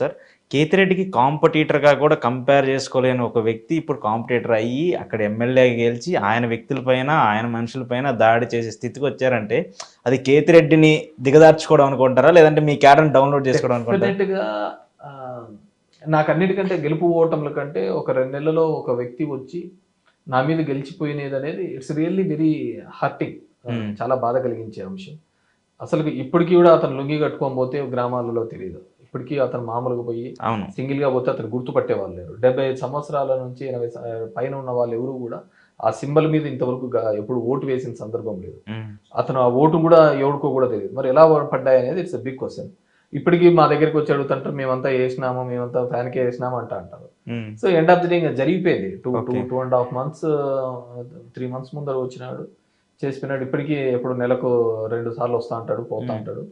Sir కేతిరెడ్డికి కాంపిటీటర్గా కూడా compare చేసుకోలేని ఒక వ్యక్తి ఇప్పుడు కాంపిటీటర్ అయ్యి అక్కడ ఎమ్మెల్యే గెలిచి ఆయన వ్యక్తులపైన ఆయన మనుషులపైన దాడి చేసే స్థితికి వచ్చారంటే అది కేతిరెడ్డిని దిగదార్చుకోవడం అనుకుంటారా లేదంటే మీ క్యాడర్ని డౌన్లోడ్ చేసుకోవడం అనుకుంటారా? డెఫినెట్గా నాకు అన్నిటికంటే గెలుపు ఓటముల కంటే ఒక 2 నెలలలో ఒక వ్యక్తి వచ్చి నా మీద గెలిచిపోయినది అనేది ఇట్స్ రియల్లీ వెరీ హర్టింగ్. చాలా బాధ కలిగించే అంశం. అసలు ఇప్పటికీ కూడా అతను లుంగి కట్టుకొని పోతే గ్రామాలలో తెలియదు. ఇప్పటికీ అతను మామూలుగా పోయి సింగిల్ గా పోతే అతను గుర్తుపట్టే వాళ్ళు లేరు. 75 సంవత్సరాల నుంచి 80 పైన ఉన్న వాళ్ళు ఎవరు కూడా ఆ సింబల్ మీద ఇంతవరకు ఎప్పుడు ఓటు వేసిన సందర్భం లేదు. అతను ఆ ఓటు కూడా ఎవరికో కూడా తెలియదు. మరి ఎలా పడ్డాయి అనేది ఇట్స్ బిగ్ క్వశ్చన్. ఇప్పటికీ మా దగ్గరికి వచ్చి అడుగుతుంటారు, మేమంతా వేసినాము, మేమంతా ఫ్యాన్కే వేసినాము అంటారు. So end of the day ఇంకా జరిగిపోయింది. 2.5 months 3 months ముందర వచ్చినాడు, చేసిపోయినాడు. ఇప్పటికీ ఎప్పుడు నెలకు 2 సార్లు వస్తా అంటాడు, పోతా అంటాడు.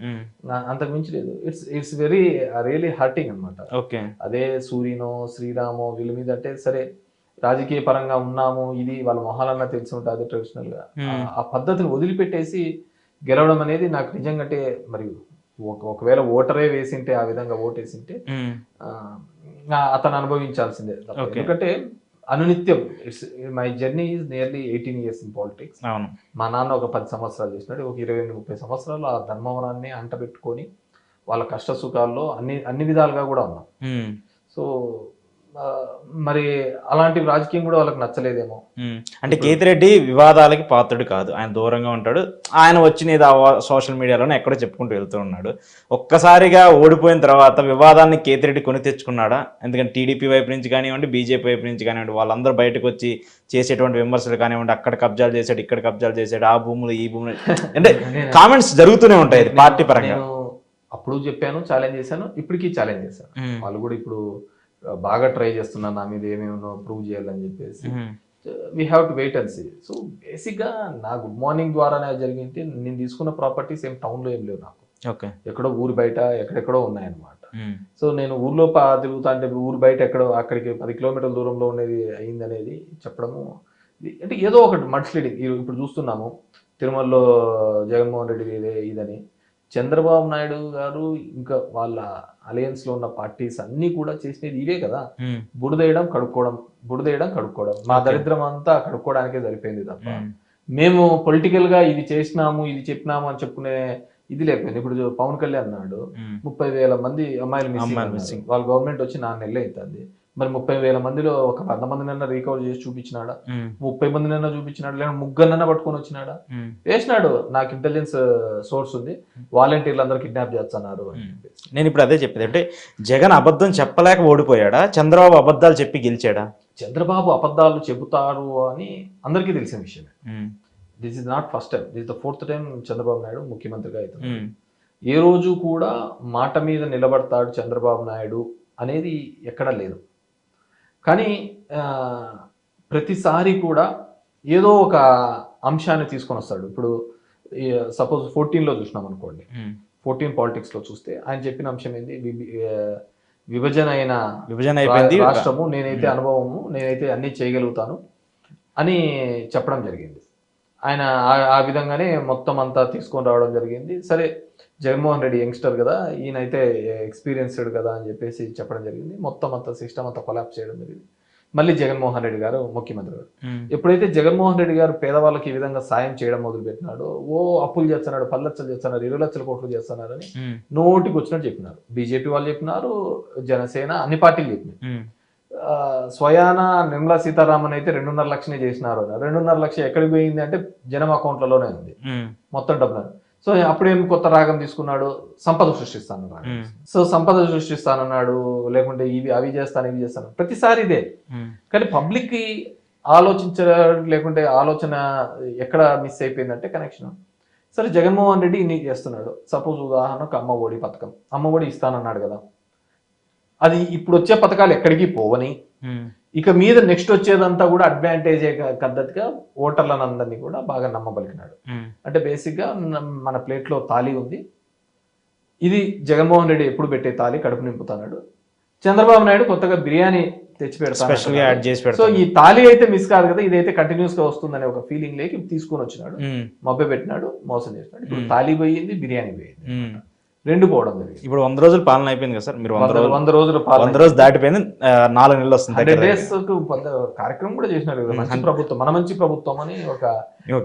అంతకు మించి లేదు. ఇట్స్ వెరీ రియలీ హర్టింగ్ అనమాట. అదే సూర్యనో శ్రీరామో వీళ్ళ మీద అంటే సరే రాజకీయ పరంగా ఉన్నాము, ఇది వాళ్ళ మొహాలన్నా తెలిసి ఉంటుంది ట్రెడిషనల్ గా. ఆ పద్ధతిని వదిలిపెట్టేసి గెలవడం అనేది నాకు నిజంగా అంటే మరి ఒకవేళ ఓటరే వేసింటే ఆ విధంగా ఓటేసింటే అతను అనుభవించాల్సిందే. ఎందుకంటే అనునిత్యం my journey is nearly 18 years in politics. మా నాన్న ఒక 10 సంవత్సరాలు చేసినాడు, ఒక 20-30 సంవత్సరాలు ఆ ధర్మవరాన్ని అంటబెట్టుకొని వాళ్ళ కష్ట సుఖాల్లో అన్ని విధాలుగా కూడా ఉన్నాం. సో మరి అలాంటి రాజకీయం కూడా వాళ్ళకి నచ్చలేదేమో. అంటే కేతిరెడ్డి వివాదాలకి పాత్రుడు కాదు, ఆయన దూరంగా ఉంటాడు. ఆయన వచ్చినది సోషల్ మీడియాలోనే ఎక్కడో చెప్పుకుంటూ వెళ్తూ ఉన్నాడు. ఒక్కసారిగా ఓడిపోయిన తర్వాత వివాదాన్ని కేతిరెడ్డి కొని తెచ్చుకున్నాడా? ఎందుకంటే టీడీపీ వైపు నుంచి కానివ్వండి, బీజేపీ వైపు నుంచి కానివ్వండి, వాళ్ళందరూ బయటకు వచ్చి చేసేటువంటి విమర్శలు కానివ్వండి, అక్కడ కబ్జాలు చేశాడు, ఇక్కడ కబ్జాలు చేశాడు, ఆ భూములు ఈ భూములు అంటే కామెంట్స్ జరుగుతూనే ఉంటాయి పార్టీ పరంగా. అప్పుడు చెప్పాను, ఛాలెంజ్ చేశాను, ఇప్పటికీ ఛాలెంజ్ చేశాను. వాళ్ళు కూడా ఇప్పుడు బాగా ట్రై చేస్తున్నారు నా మీద ఏమేమో ప్రూవ్ చేయాలని చెప్పేసి. We have to wait and see. So బేసిక్గా నా గుడ్ మార్నింగ్ ద్వారానే జరిగింది. నేను తీసుకున్న ప్రాపర్టీస్ ఏం టౌన్లో ఏం లేవు నాకు, ఎక్కడో ఊరు బయట ఎక్కడెక్కడో ఉన్నాయన్నమాట. సో నేను ఊర్లో తిరుగుతా అంటే ఊరు బయట ఎక్కడో అక్కడికి 10 kilometers దూరంలో ఉండేది అయింది అనేది చెప్పడము అంటే ఏదో ఒకటి మడ్స్లీడింగ్. ఇప్పుడు చూస్తున్నాము తిరుమలలో జగన్మోహన్ రెడ్డి ఇదని. చంద్రబాబు నాయుడు గారు ఇంకా వాళ్ళ అలయన్స్ లో ఉన్న పార్టీస్ అన్ని కూడా చేసినది ఇవే కదా, బురదేయడం కడుక్కోవడం, బురదేయడం కడుక్కోవడం. మా దరిద్రం అంతా కడుక్కోవడానికే సరిపోయింది తప్ప మేము పొలిటికల్ గా ఇది చేసినాము ఇది చెప్పినాము అని చెప్పుకునే ఇది లేకపోయింది. ఇప్పుడు పవన్ కళ్యాణ్ అన్నాడు 30,000 మంది అమ్మాయిలు మిస్సింగ్, వాళ్ళ గవర్నమెంట్ వచ్చి 4 నెలలు అవుతుంది. మరి 30,000 మందిలో ఒక 100 మందినైనా రీకవర్ చేసి చూపించినాడా? 30 మందినైనా చూపించినాడు, లేదా 3 పట్టుకొని వచ్చినాడా? వేసినాడు. నాకు ఇంటెలిజెన్స్ సోర్స్ ఉంది, వాలంటీర్లు అందరూ కిడ్నాప్ చేస్తున్నారు అని. నేను ఇప్పుడు అదే చెప్పేది, అంటే జగన్ అబద్ధం చెప్పలేక ఓడిపోయాడా, చంద్రబాబు అబద్ధాలు చెప్పి గెలిచాడా? చంద్రబాబు అబద్ధాలు చెబుతారు అని అందరికీ తెలిసిన విషయమే. This is not first time, this the 4th time Chandrababu Naidu ముఖ్యమంత్రిగా అవుతుంది. ఏ రోజు కూడా మాట మీద నిలబడతాడు చంద్రబాబు నాయుడు అనేది ఎక్కడా లేదు. కానీ ప్రతిసారి కూడా ఏదో ఒక అంశాన్ని తీసుకొని వస్తాడు. ఇప్పుడు సపోజ్ 14లో చూసినాం అనుకోండి, 14 పాలిటిక్స్ లో చూస్తే ఆయన చెప్పిన అంశం ఏంది, విభజన అయిపోయింది రాష్ట్రము, నేనైతే అనుభవము, నేనైతే అన్ని చేయగలుగుతాను అని చెప్పడం జరిగింది. ఆయన ఆ విధంగానే మొత్తం అంతా తీసుకొని రావడం జరిగింది. సరే జగన్మోహన్ రెడ్డి యంగ్స్టర్ కదా, ఈయనైతే ఎక్స్పీరియన్స్డ్ కదా అని చెప్పేసి చెప్పడం జరిగింది. మొత్తం అంతా సిస్టమ్ అంతా కొలాప్స్ చేయడం జరిగింది. మళ్ళీ జగన్మోహన్ రెడ్డి గారు ముఖ్యమంత్రి గారు. ఎప్పుడైతే జగన్మోహన్ రెడ్డి గారు పేదవాళ్ళకి ఈ విధంగా సాయం చేయడం మొదలు పెట్టినాడు, అప్పులు చేస్తున్నాడు, 10 లక్షలు చేస్తున్నారు, 20 లక్షల కోట్లు చేస్తున్నారని నోటికి వచ్చినట్టు చెప్పినారు. బీజేపీ వాళ్ళు చెప్పినారు, జనసేన, అన్ని పార్టీలు చెప్పినాయి. స్వయాన నిర్మలా సీతారామన్ అయితే 2.5 లక్షలే చేసినారు. 2.5 లక్షలు ఎక్కడికి పోయింది అంటే జనం అకౌంట్లలోనే ఉంది మొత్తం డబ్బులు. సో అప్పుడేం కొత్త రాగం తీసుకున్నాడు, సంపద సృష్టిస్తానన్నాడు. సో సంపద సృష్టిస్తానన్నాడు, లేకుంటే అవి చేస్తాను ఇవి చేస్తాను, ప్రతిసారి ఇదే. కానీ పబ్లిక్ కి ఆలోచించడం లేకుంటే ఆలోచన ఎక్కడ మిస్ అయిపోయిందంటే కనెక్షన్. సరే జగన్మోహన్ రెడ్డి ఇన్ని చేస్తున్నాడు. సపోజ్ ఉదాహరణకు అమ్మ ఒడి పథకం, అమ్మ ఒడి ఇస్తానన్నాడు కదా, అది ఇప్పుడు వచ్చే పథకాలు ఎక్కడికి పోవని, ఇక మీద నెక్స్ట్ వచ్చేదంతా కూడా అడ్వాంటేజ్ పద్ధతిగా ఓటర్లను అందరినీ కూడా బాగా నమ్మబలికినాడు. అంటే బేసిక్ గా మన ప్లేట్ లో తాళి ఉంది, ఇది జగన్మోహన్ రెడ్డి ఎప్పుడు పెట్టే తాళి, కడుపు నింపుతున్నాడు. చంద్రబాబు నాయుడు కొత్తగా బిర్యానీ తెచ్చి పెడతాడు. సో ఈ తాళి అయితే మిస్ కాదు కదా, ఇదైతే కంటిన్యూస్ గా వస్తుందనే ఒక ఫీలింగ్ లేకి తీసుకొని వచ్చినాడు, మభ్య పెట్టినాడు, మోసం చేసినాడు. ఇప్పుడు తాళి పోయింది, బిర్యానీ పోయింది. రెండు పోవడం జరిగింది. ఇప్పుడు 100 రోజుల పాలన అయిపోయింది కదా సార్, మీరు 100 రోజులు 100 రోజుల పాలన 100 రోజులు దాటిపోయింది, 4 నెలలు వస్తుంది 100 దగ్గర days కు కార్యక్రమం కూడా చేసినారు కదా. మంచి ప్రభుత్వం, మన మంచి ప్రభుత్వం అని ఒక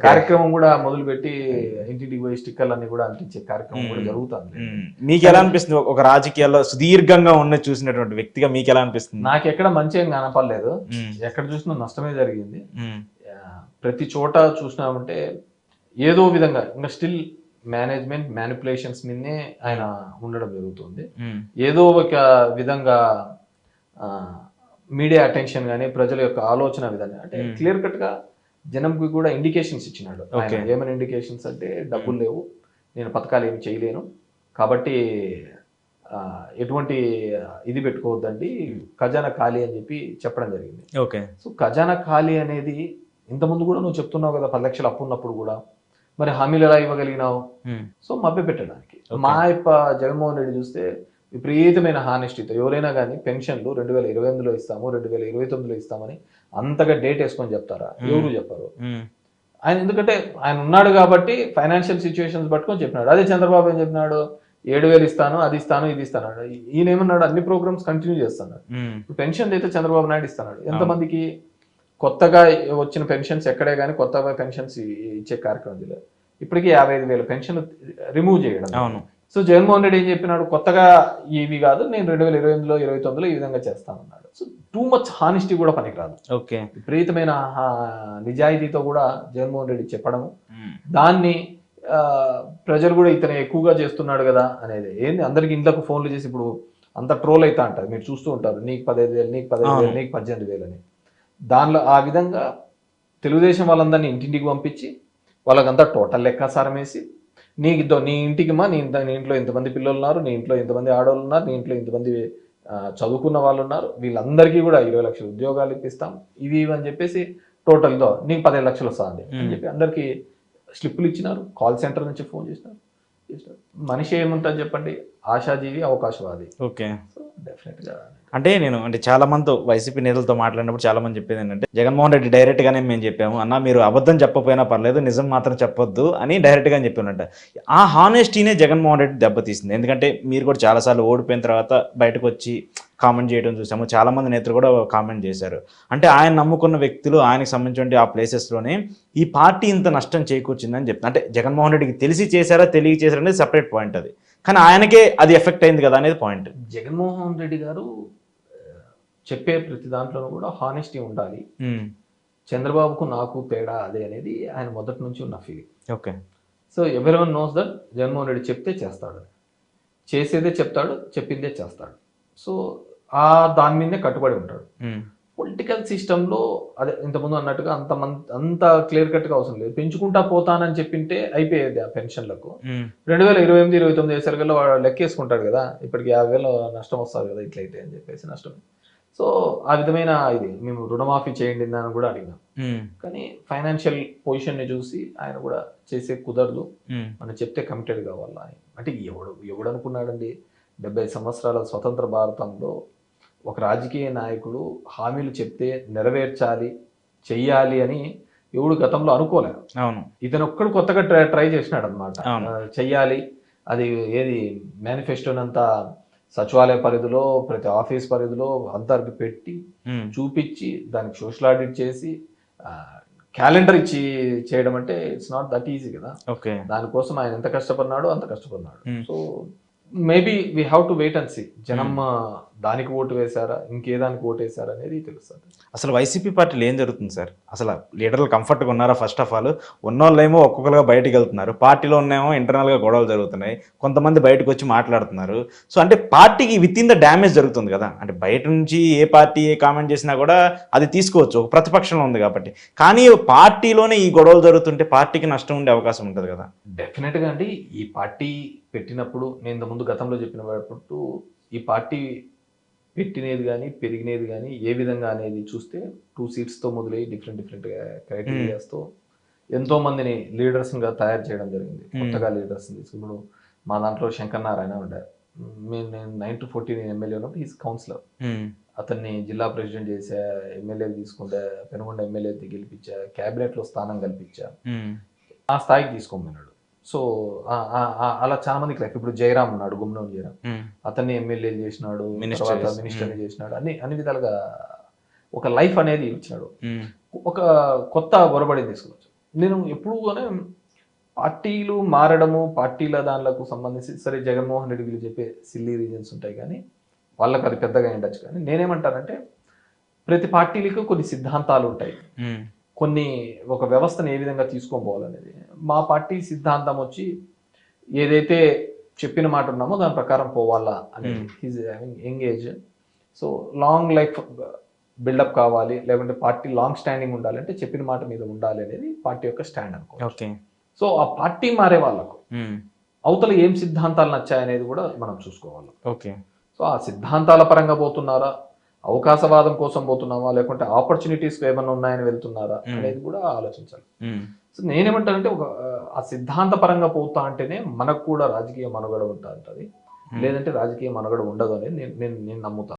కార్యక్రమం కూడా మొదలుపెట్టి ఇంటింటికి పోయి స్టిక్కర్లు అన్ని కూడా అంటించే కార్యక్రమం కూడా జరుగుతుంది. మీకు ఎలా అనిపిస్తుంది ఒక రాజకీయాల్లో సుదీర్ఘంగా ఉన్న చూసినటువంటి వ్యక్తిగా మీకు ఎలా అనిపిస్తుంది? నాకు ఎక్కడ మంచి ఏం కనపడలేదు, ఎక్కడ చూసినా నష్టమే జరిగింది. ప్రతి చోట చూసినామంటే ఏదో విధంగా ఇంకా స్టిల్ మేనేజ్మెంట్ మ్యానిపులేషన్స్ మీదనే ఆయన ఉండడం జరుగుతుంది. ఏదో ఒక విధంగా మీడియా అటెన్షన్ కానీ ప్రజల యొక్క ఆలోచన విధానం అంటే క్లియర్ కట్ గా జనంకి కూడా ఇండికేషన్స్ ఇచ్చినాడు. ఏమైనా ఇండికేషన్స్ అంటే డబ్బులు లేవు, నేను పథకాలు ఏమి చేయలేను, కాబట్టి ఎటువంటి ఇది పెట్టుకోవద్దండి, ఖజానా ఖాళీ అని చెప్పి చెప్పడం జరిగింది. ఓకే. సో ఖజానా ఖాళీ అనేది ఇంతకుముందు కూడా నువ్వు చెప్తున్నావు కదా, 10 లక్షలు అప్పు ఉన్నప్పుడు కూడా మరి హామీలు ఎలా ఇవ్వగలిగినావు? సో మభ్య పెట్టడానికి మా జగన్మోహన్ రెడ్డి చూస్తే విపరీతమైన హానెస్టీతో ఎవరైనా కానీ పెన్షన్లు 2028లో ఇస్తాము, 2029లో ఇస్తామని అంతగా డేట్ వేసుకొని చెప్తారా? ఎవరు చెప్పరు. ఆయన ఎందుకంటే ఆయన ఉన్నాడు కాబట్టి ఫైనాన్షియల్ సిచ్యువేషన్స్ పట్టుకొని చెప్పినాడు. అదే చంద్రబాబు ఏం చెప్పినాడు, 7,000 ఇస్తాను, అది ఇస్తాను, ఇది ఇస్తాను. ఈయన ఏమన్నాడు, అన్ని ప్రోగ్రామ్స్ కంటిన్యూ చేస్తున్నాడు. ఇప్పుడు పెన్షన్ అయితే చంద్రబాబు నాయుడు ఇస్తున్నాడు. ఎంతమందికి కొత్తగా వచ్చిన పెన్షన్స్ ఎక్కడే కానీ కొత్తగా పెన్షన్స్ ఇచ్చే కార్యక్రమం చేయలేదు. ఇప్పటికీ 55,000 పెన్షన్ రిమూవ్ చేయడం. సో జగన్మోహన్ రెడ్డి ఏం చెప్పినాడు, కొత్తగా ఇవి కాదు, నేను 2028లో 29లో ఈ విధంగా చేస్తానన్నాడు. సో టూ మచ్ హానెస్టీ కూడా పనికిరాదు. ఓకే. విపరీతమైన నిజాయితీతో కూడా జగన్మోహన్ రెడ్డి చెప్పడము, దాన్ని ప్రజలు కూడా ఇతను ఎక్కువగా చేస్తున్నాడు కదా అనేది ఏంది, అందరికి ఇంట్లోకి ఫోన్లు చేసి ఇప్పుడు అంత ట్రోల్ అవుతా అంటారు, మీరు చూస్తూ ఉంటారు, నీకు 15,000, నీకు 15,000, నీకు 18,000 అని. దానిలో ఆ విధంగా తెలుగుదేశం వాళ్ళందరినీ ఇంటింటికి పంపించి వాళ్ళకంతా టోటల్ లెక్కాసారం వేసి నీ ఇంటికి నీ ఇంట్లో ఇంతమంది పిల్లలు ఉన్నారు, నీ ఇంట్లో ఇంతమంది ఆడవాళ్ళు ఉన్నారు, నీ ఇంట్లో ఇంతమంది చదువుకున్న వాళ్ళు ఉన్నారు, వీళ్ళందరికీ కూడా 20 లక్షల ఉద్యోగాలు ఇప్పిస్తాం, ఇవి అని చెప్పేసి టోటల్తో నీకు 15 లక్షలు వస్తుంది అని చెప్పి అందరికీ స్లిప్పులు ఇచ్చినారు. కాల్ సెంటర్ నుంచి ఫోన్ చేసినారు. మనిషి ఏముంటుంది చెప్పండి, ఆశాజీవి, అవకాశవాది. ఓకే. సో డెఫినెట్గా అంటే చాలా మందితో వైసీపీ నేతలతో మాట్లాడినప్పుడు చాలా మంది చెప్పేది ఏంటంటే, జగన్మోహన్ రెడ్డి డైరెక్ట్ గానే మేము చెప్పాము అన్న, మీరు అబద్ధం చెప్పకపోయినా పర్లేదు, నిజం మాత్రం చెప్పొద్దు అని డైరెక్ట్ గా చెప్పినట్ట. ఆ హానెస్టీనే జగన్మోహన్ రెడ్డి దెబ్బతీసింది. ఎందుకంటే మీరు కూడా చాలాసార్లు ఓడిపోయిన తర్వాత బయటకు వచ్చి కామెంట్ చేయడం చూసాము, చాలా మంది నేతలు కూడా కామెంట్ చేశారు. అంటే ఆయన నమ్ముకున్న వ్యక్తులు, ఆయనకు సంబంధించిన ఆ ప్లేసెస్లోనే ఈ పార్టీ ఇంత నష్టం చేకూర్చిందని చెప్తున్నారు. అంటే జగన్మోహన్ రెడ్డికి తెలిసి చేశారా తెలియ చేశారా అనేది సపరేట్ పాయింట్, అది కానీ ఆయనకే అది ఎఫెక్ట్ అయింది కదా అనేది పాయింట్. జగన్మోహన్ రెడ్డి గారు చెప్పే ప్రతి దాంట్లోనూ కూడా హానెస్టీ ఉండాలి. చంద్రబాబుకు నాకు తేడా అదే అనేది ఆయన మొదటి నుంచి ఉన్న feeling. Okay. So everyone knows that Jaganmohan Reddy చెప్తే చేస్తాడు, చేసేదే చెప్తాడు, చెప్పిందే చేస్తాడు. సో దాని మీదనే కట్టుబడి ఉంటాడు. పొలిటికల్ సిస్టంలో అదే ఇంతకుముందు అన్నట్టుగా అంత క్లియర్ కట్గా అవసరం లేదు. పెంచుకుంటా పోతానని చెప్పింటే అయిపోయేది ఆ పెన్షన్లకు. 2028, 29 వేసరికల్లా వాడు లెక్కేసుకుంటాడు కదా, ఇప్పటికి 50,000 నష్టం వస్తుంది కదా ఇట్లయితే అని చెప్పేసి నష్టం. సో ఆ విధమైన ఇది మేము రుణమాఫీ చేయండి అని కూడా అడిగినాం, కానీ ఫైనాన్షియల్ పొజిషన్ని చూసి ఆయన కూడా చేసే కుదరదు, మనం చెప్తే కమిటెడ్ కావాలా అని. అంటే ఎవడు అనుకున్నాడండి, 70 సంవత్సరాల స్వతంత్ర భారతంలో ఒక రాజకీయ నాయకుడు హామీలు చెప్తే నెరవేర్చాలి, చెయ్యాలి అని ఎవడు గతంలో అనుకోలేదు. అవును. ఇతను ఒక్కడు కొత్తగా ట్రై చేసినాడు అనమాట, చెయ్యాలి. అది ఏది మేనిఫెస్టోనంతా సచివాలయ పరిధిలో ప్రతి ఆఫీస్ పరిధిలో అందరికి పెట్టి చూపించి దానికి సోషల్ ఆడిట్ చేసి క్యాలెండర్ ఇచ్చి చేయడం అంటే ఇట్స్ నాట్ దట్ ఈజీ కదా. దానికోసం ఆయన ఎంత కష్టపడినాడో అంత కష్టపడినాడు. So maybe we have to wait and see, జనం దానికి ఓటు వేశారా ఇంకేదానికి ఓటు వేశారా అనేది తెలుస్తుంది. అసలు వైసీపీ పార్టీలో ఏం జరుగుతుంది సార్? అసలు లీడర్లు కంఫర్ట్గా ఉన్నారా? ఫస్ట్ ఆఫ్ ఆల్ ఉన్నోళ్ళేమో ఒక్కొక్కరుగా బయటకు వెళ్తున్నారు, పార్టీలో ఉన్నేమో ఇంటర్నల్గా గొడవలు జరుగుతున్నాయి, కొంతమంది బయటకు వచ్చి మాట్లాడుతున్నారు. సో అంటే పార్టీకి విత్ ఇన్ ద డ్యామేజ్ జరుగుతుంది కదా. అంటే బయట నుంచి ఏ పార్టీ ఏ కామెంట్ చేసినా కూడా అది తీసుకోవచ్చు, ఒక ప్రతిపక్షంలో ఉంది కాబట్టి. కానీ పార్టీలోనే ఈ గొడవలు జరుగుతుంటే పార్టీకి నష్టం ఉండే అవకాశం ఉంటుంది కదా. డెఫినెట్గా అండి. ఈ పార్టీ పెట్టినప్పుడు నేను ఇంతకుముందు గతంలో చెప్పినప్పుడు ఈ పార్టీ పెట్టినది కానీ పెరిగినది కానీ ఏ విధంగా అనేది చూస్తే 2 సీట్స్తో మొదలై డిఫరెంట్ క్రైటీరియాస్తో ఎంతో మందిని లీడర్స్గా తయారు చేయడం జరిగింది. కొత్తగా లీడర్స్ ఇప్పుడు మా దాంట్లో శంకర్ నారాయణ ఉండే, నేను 9 to 14 ఎమ్మెల్యే ఉన్నప్పుడు ఈజ్ కౌన్సిలర్, అతన్ని జిల్లా ప్రెసిడెంట్ చేసా, ఎమ్మెల్యే తీసుకుంటే పెనుగొండ ఎమ్మెల్యే గెలిపించా, క్యాబినెట్లో స్థానం కల్పించా, ఆ స్థాయికి తీసుకోమన్నాడు. సో అలా చాలా మందికి లైఫ్. ఇప్పుడు జయరామ్ ఉన్నాడు, గుమ్నూరు జయరామ్, అతన్ని ఎమ్మెల్యేలు చేసినాడు, తర్వాత మినిస్టర్ చేసినాడు, అన్ని విధాలుగా ఒక లైఫ్ అనేది ఇచ్చినాడు. ఒక కొత్త ఒరబడి తీసుకొచ్చు. నేను ఎప్పుడు పార్టీలు మారడము, పార్టీల దానిలకు సంబంధించి సరే జగన్మోహన్ రెడ్డి వీళ్ళు చెప్పే సిల్లీ రీజన్స్ ఉంటాయి, కానీ వాళ్ళకి అది పెద్దగా ఉండొచ్చు. కానీ నేనేమంటానంటే ప్రతి పార్టీలకు కొన్ని సిద్ధాంతాలు ఉంటాయి, కొన్ని ఒక వ్యవస్థను ఏ విధంగా తీసుకొని పోవాలనేది. మా పార్టీ సిద్ధాంతం వచ్చి ఏదైతే చెప్పిన మాట ఉన్నామో దాని ప్రకారం పోవాలా అనేది. Is engage. So long life buildup కావాలి, లేకుంటే పార్టీ లాంగ్ స్టాండింగ్ ఉండాలి అంటే చెప్పిన మాట మీద ఉండాలి అనేది పార్టీ యొక్క స్టాండ్ అనుకో. ఓకే. సో ఆ పార్టీ మారే వాళ్ళకు అవతల ఏం సిద్ధాంతాలు నచ్చాయనేది కూడా మనం చూసుకోవాలి. ఓకే. సో ఆ సిద్ధాంతాల పరంగా పోతున్నారా, అవకాశవాదం కోసం పోతున్నావా, లేకుంటే ఆపర్చునిటీస్ ఏమన్నా ఉన్నాయని వెళ్తున్నారా అనేది కూడా ఆలోచించాలి. సో నేనేమంటానంటే ఆ సిద్ధాంత పరంగా పోతా అంటేనే మనకు కూడా రాజకీయ మనుగడ ఉంటుంది, లేదంటే రాజకీయ మనుగడ ఉండదు అనేది నేను నమ్ముతాను.